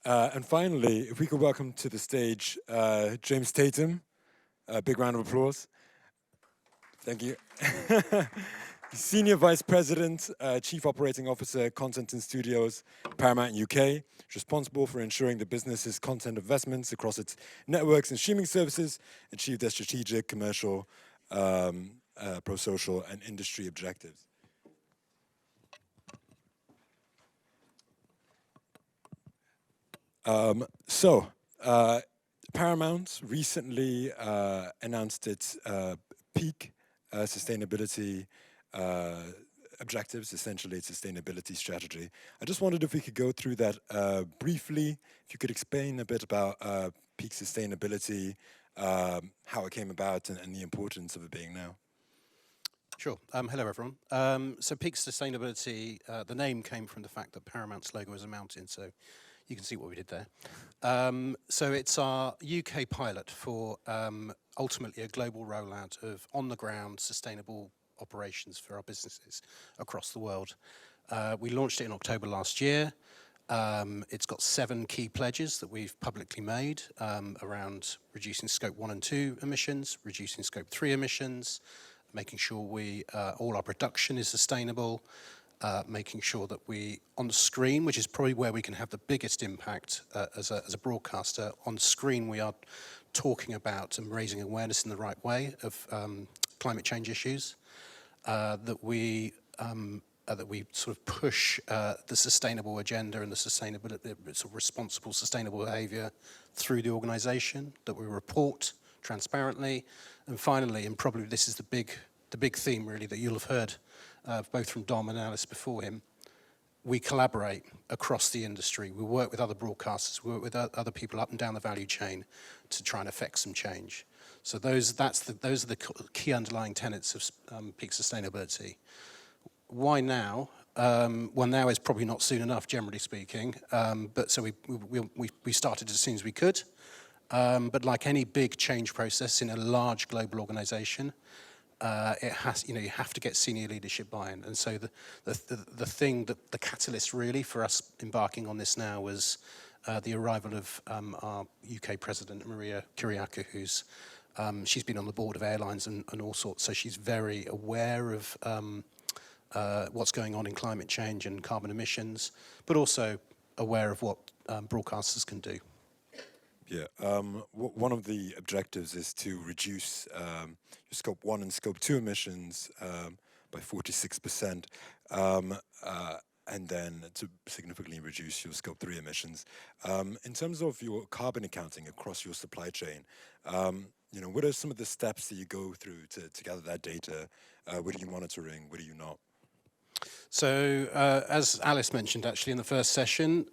And finally, if we could welcome to the stage James Tatam. A big round of applause. Thank you. Senior Vice President, Chief Operating Officer, Content and Studios, Paramount UK, responsible for ensuring the business's content investments across its networks and streaming services achieve their strategic, commercial, pro-social, and industry objectives. Paramount recently announced its peak sustainability objectives, essentially its sustainability strategy. I just wondered if we could go through that briefly, if you could explain a bit about peak sustainability, how it came about and the importance of it being now. Sure. Hello, everyone. So peak sustainability, the name came from the fact that Paramount's logo is a mountain, so you can see what we did there. So it's our UK pilot for ultimately a global rollout of on-the-ground sustainable operations for our businesses across the world. We launched it in October last year. It's got 7 key pledges that we've publicly made around reducing Scope 1 and 2 emissions, reducing Scope 3 emissions, making sure all our production is sustainable, making sure that we, on the screen, which is probably where we can have the biggest impact as a broadcaster, on screen we are talking about and raising awareness in the right way of climate change issues, that we sort of push the sustainable agenda and the sustainability, sort of responsible, sustainable behaviour through the organisation, that we report transparently, and finally, and probably this is the big theme really that you'll have heard both from Dom and Alice before him, we collaborate across the industry. We work with other broadcasters, we work with other people up and down the value chain to try and affect some change. So those are the key underlying tenets of peak sustainability. Why now? Well, now is probably not soon enough, generally speaking. But so we started as soon as we could. But like any big change process in a large global organisation, it has, you have to get senior leadership buy-in. And so the catalyst really for us embarking on this now was the arrival of our UK President Maria Kyriakou, who's she's been on the board of airlines and all sorts, so she's very aware of what's going on in climate change and carbon emissions, but also aware of what broadcasters can do. Yeah, one of the objectives is to reduce your Scope 1 and Scope 2 emissions by 46%, and then to significantly reduce your Scope 3 emissions. In terms of your carbon accounting across your supply chain, what are some of the steps that you go through to gather that data? What are you monitoring? What are you not? So, as Alice mentioned actually in the first session,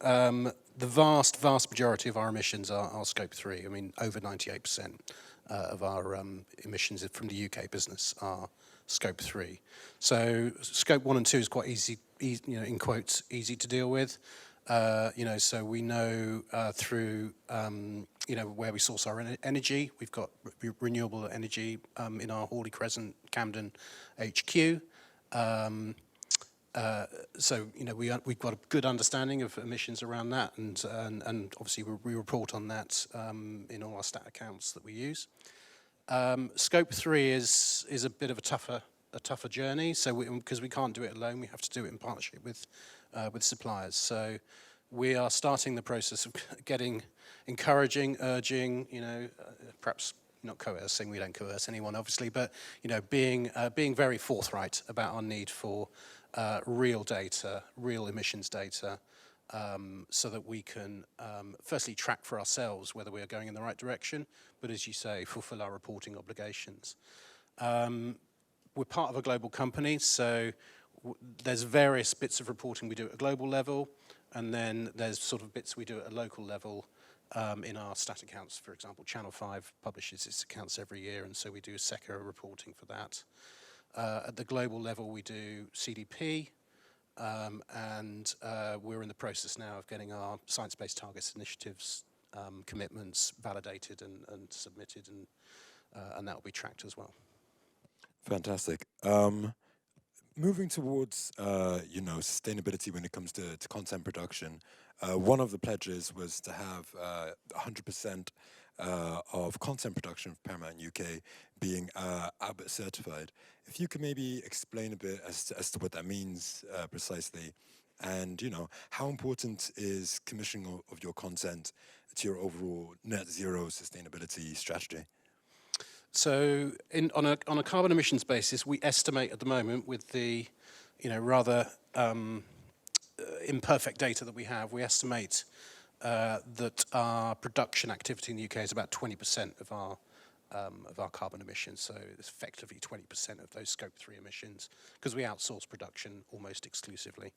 the vast majority of our emissions are Scope 3. I mean, over 98% of our emissions from the UK business are Scope 3. So Scope 1 and 2 is quite easy, in quotes, easy to deal with. So we know through, where we source our energy. We've got renewable energy in our Hawley Crescent, Camden HQ. So we've got a good understanding of emissions around that, and obviously we report on that in all our stat accounts that we use. Scope 3 is a bit of a tougher journey. So because we can't do it alone, we have to do it in partnership with suppliers. So we are starting the process of encouraging, urging, perhaps not coercing. We don't coerce anyone, obviously, but being very forthright about our need for real data, real emissions data, so that we can firstly track for ourselves whether we are going in the right direction, but as you say, fulfill our reporting obligations. We're part of a global company, so there's various bits of reporting we do at a global level, and then there's sort of bits we do at a local level in our stat accounts. For example, Channel 5 publishes its accounts every year, and so we do SECA reporting for that. At the global level, we do CDP, and we're in the process now of getting our science-based targets initiatives commitments validated and submitted, and that will be tracked as well. Fantastic. moving towards sustainability when it comes to content production, one of the pledges was to have 100% of content production of Paramount UK being Albert certified. If you could maybe explain a bit as to what that means precisely, and how important is commissioning of your content to your overall net zero sustainability strategy? So, on a carbon emissions basis, we estimate at the moment with the, rather imperfect data that we have, we estimate that our production activity in the UK is about 20% of our carbon emissions. So it's effectively 20% of those Scope 3 emissions because we outsource production almost exclusively.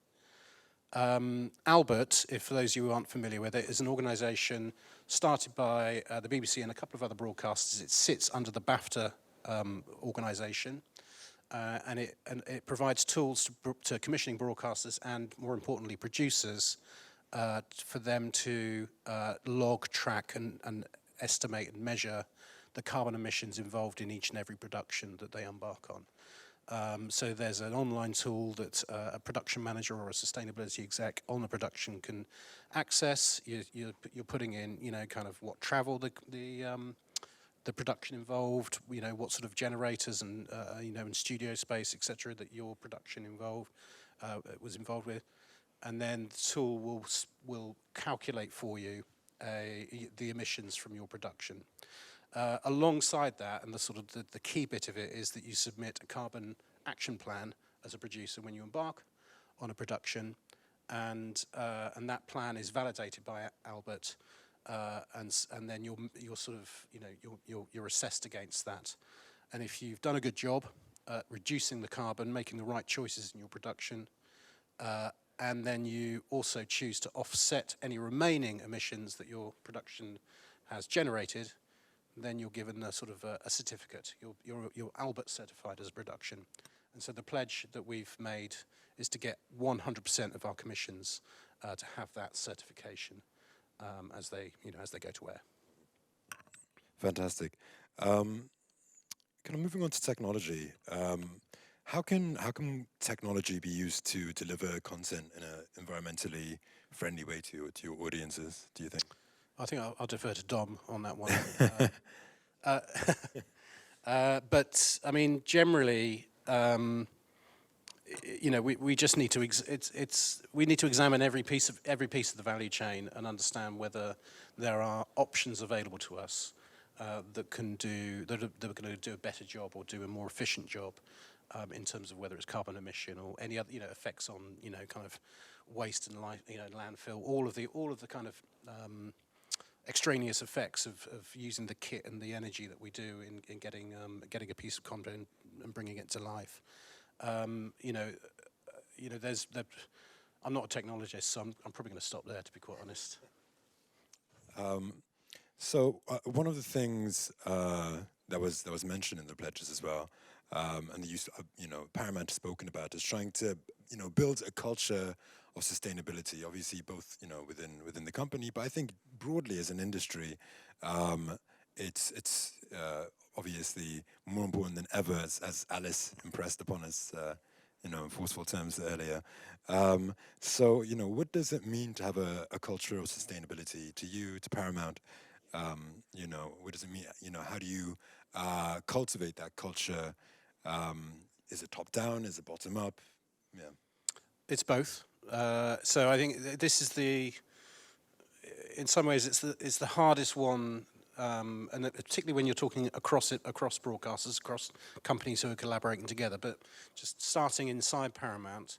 Albert, if for those of you who aren't familiar with it, is an organisation started by the BBC and a couple of other broadcasters. It sits under the BAFTA organisation, and it provides tools to commissioning broadcasters and, more importantly, producers for them to log, track, and estimate and measure the carbon emissions involved in each and every production that they embark on. So there's an online tool that a production manager or a sustainability exec on the production can access. You're putting in, kind of what travel the production involved, what sort of generators and and studio space, etc., that your production was involved with, and then the tool will calculate for you the emissions from your production. Alongside that, and the key bit of it is that you submit a carbon action plan as a producer when you embark on a production, and that plan is validated by Albert, and then you're assessed against that. And if you've done a good job at reducing the carbon, making the right choices in your production, and then you also choose to offset any remaining emissions that your production has generated, then you're given a certificate. You're Albert certified as a production. And so the pledge that we've made is to get 100% of our commissions to have that certification as they go to air. Fantastic. Kind of moving on to technology. How can technology be used to deliver content in an environmentally friendly way to your audiences, do you think? I think I'll defer to Dom on that one. But I mean, generally, we just need to we need to examine every piece of the value chain and understand whether there are options available to us that are going to do a better job or do a more efficient job in terms of whether it's carbon emission or any other effects on kind of waste and landfill, all of the kind of extraneous effects of using the kit and the energy that we do in getting a piece of content and bringing it to life. I'm not a technologist, so I'm probably going to stop there, to be quite honest. So one of the things that was mentioned in the pledges as well, and the use Paramount has spoken about, is trying to build a culture of sustainability. Obviously, both within the company, but I think broadly as an industry, it's obviously more important than ever, as Alice impressed upon us, in forceful terms earlier. So what does it mean to have a culture of sustainability to you, to Paramount? What does it mean? How do you cultivate that culture? Is it top down? Is it bottom up? Yeah, it's both. So I think this is in some ways, it's the hardest one, and particularly when you're talking across broadcasters, across companies who are collaborating together. But just starting inside Paramount.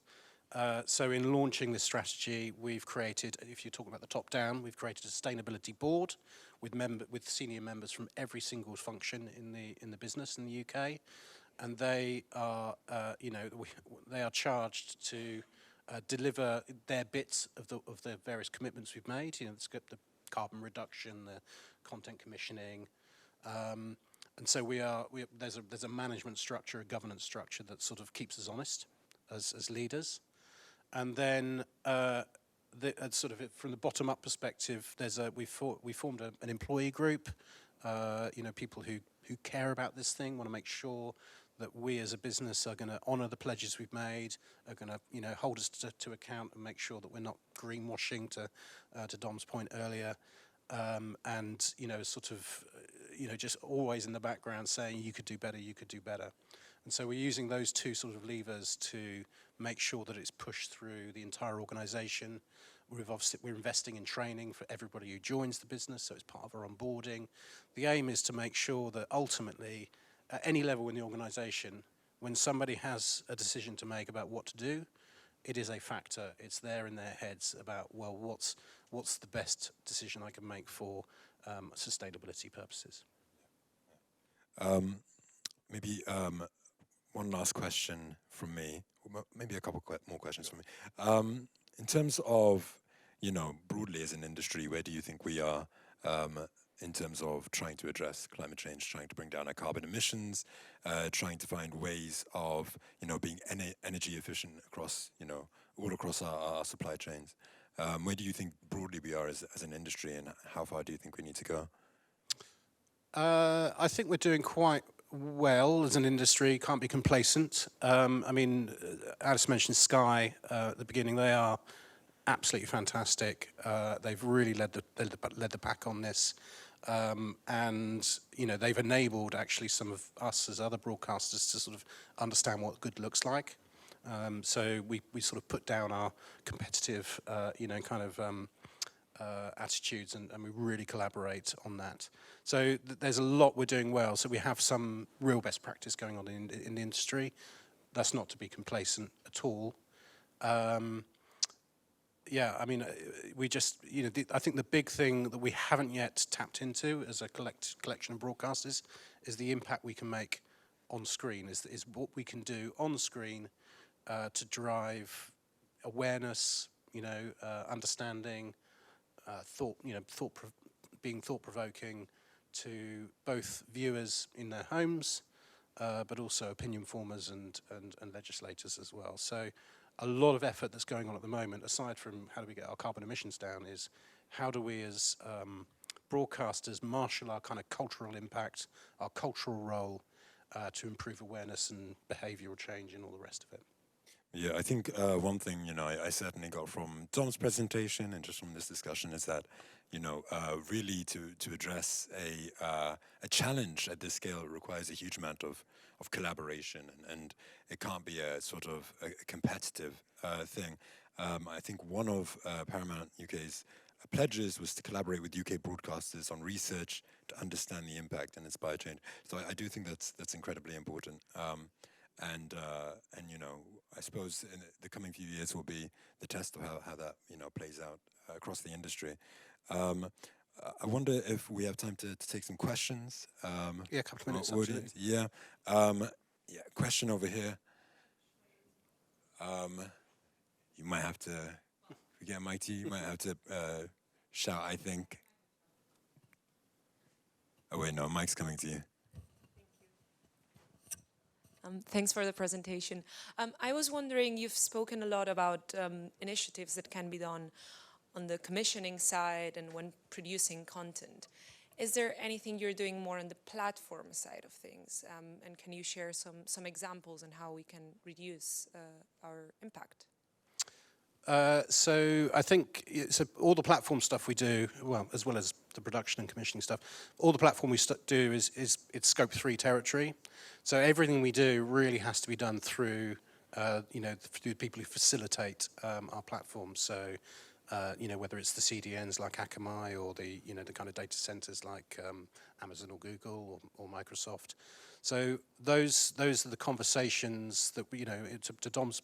So in launching this strategy, we've created, if you're talking about the top down, we've created a sustainability board with senior members from every single function in the business in the UK, and they are they are charged to deliver their bits of the various commitments we've made. The carbon reduction, the content commissioning, and so there's a management structure, a governance structure that sort of keeps us honest as leaders. And then, from the bottom-up perspective, we formed an employee group. People who care about this thing, want to make sure that we as a business are going to honour the pledges we've made, are going to hold us to account and make sure that we're not greenwashing to Dom's point earlier, and sort of just always in the background saying you could do better, you could do better. And so we're using those two sort of levers to make sure that it's pushed through the entire organisation. We're investing in training for everybody who joins the business, so it's part of our onboarding. The aim is to make sure that ultimately, at any level in the organisation, when somebody has a decision to make about what to do, it is a factor. It's there in their heads about, well, what's the best decision I can make for sustainability purposes. Maybe one last question from me, or maybe a couple more questions from me. In terms of, broadly as an industry, where do you think we are in terms of trying to address climate change, trying to bring down our carbon emissions, trying to find ways of, being energy efficient across, all across our supply chains? Where do you think broadly we are as an industry, and how far do you think we need to go? I think we're doing quite well as an industry, can't be complacent. Alice mentioned Sky at the beginning. They are absolutely fantastic. They've really led the pack on this. And they've enabled actually some of us as other broadcasters to sort of understand what good looks like. So we sort of put down our competitive, attitudes, and we really collaborate on that. So there's a lot we're doing well. So we have some real best practice going on in the industry. That's not to be complacent at all. We just, I think the big thing that we haven't yet tapped into as a collection of broadcasters is the impact we can make on screen, is what we can do on screen to drive awareness, understanding, being thought-provoking to both viewers in their homes, but also opinion formers and legislators as well. So a lot of effort that's going on at the moment, aside from how do we get our carbon emissions down, is how do we as broadcasters marshal our kind of cultural impact, our cultural role to improve awareness and behavioural change and all the rest of it. Yeah, I think one thing, I certainly got from Tom's presentation and just from this discussion is that, really to address a challenge at this scale requires a huge amount of collaboration, and it can't be a sort of a competitive thing. I think one of Paramount UK's pledges was to collaborate with UK broadcasters on research to understand the impact and inspire change. So I do think that's incredibly important. And I suppose in the coming few years will be the test of how that plays out across the industry. I wonder if we have time to take some questions. Yeah, a couple of minutes. Absolutely. Yeah. Question over here. You might have to, if we get a mic to you, you might have to shout, I think. Oh wait, no, mic's coming to you. Thanks for the presentation. I was wondering, you've spoken a lot about initiatives that can be done on the commissioning side and when producing content. Is there anything you're doing more on the platform side of things? And can you share some examples on how we can reduce our impact? So I think all the platform stuff we do, well, as well as the production and commissioning stuff, all the platform we do is it's Scope 3 territory. So everything we do really has to be done through, through people who facilitate our platform. So, whether it's the CDNs like Akamai or the kind of data centers like Amazon or Google or Microsoft. So those are the conversations that to Dom's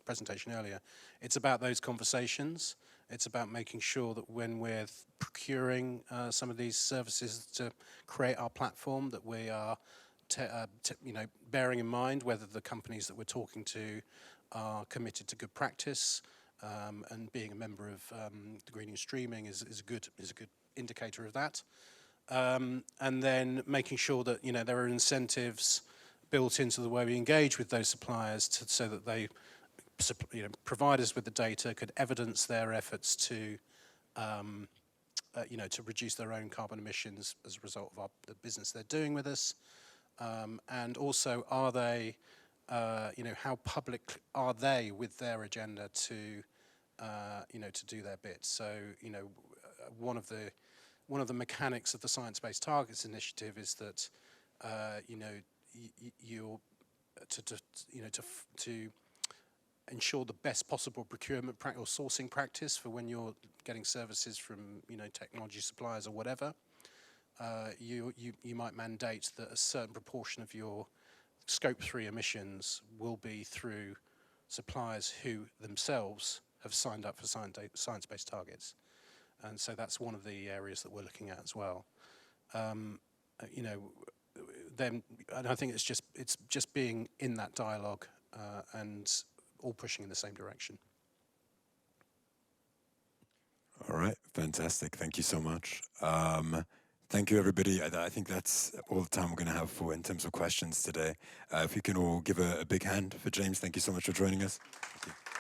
presentation earlier. It's about those conversations. It's about making sure that when we're procuring some of these services to create our platform, that we are bearing in mind whether the companies that we're talking to are committed to good practice, and being a member of the Greening Streaming is a good indicator of that. And then making sure that there are incentives built into the way we engage with those suppliers so that they provide us with the data, could evidence their efforts to to reduce their own carbon emissions as a result of the business they're doing with us. And also, are they, how public are they with their agenda to, to do their bit? So, one of the mechanics of the Science-Based Targets Initiative is that, you're to ensure the best possible procurement or sourcing practice for when you're getting services from technology suppliers or whatever. You might mandate that a certain proportion of your Scope 3 emissions will be through suppliers who themselves have signed up for science-based targets, and so that's one of the areas that we're looking at as well. Then, and I think it's just being in that dialogue and all pushing in the same direction. All right, fantastic. Thank you so much. Thank you, everybody. I think that's all the time we're going to have for in terms of questions today. If you can all give a big hand for James, thank you so much for joining us. Thank you.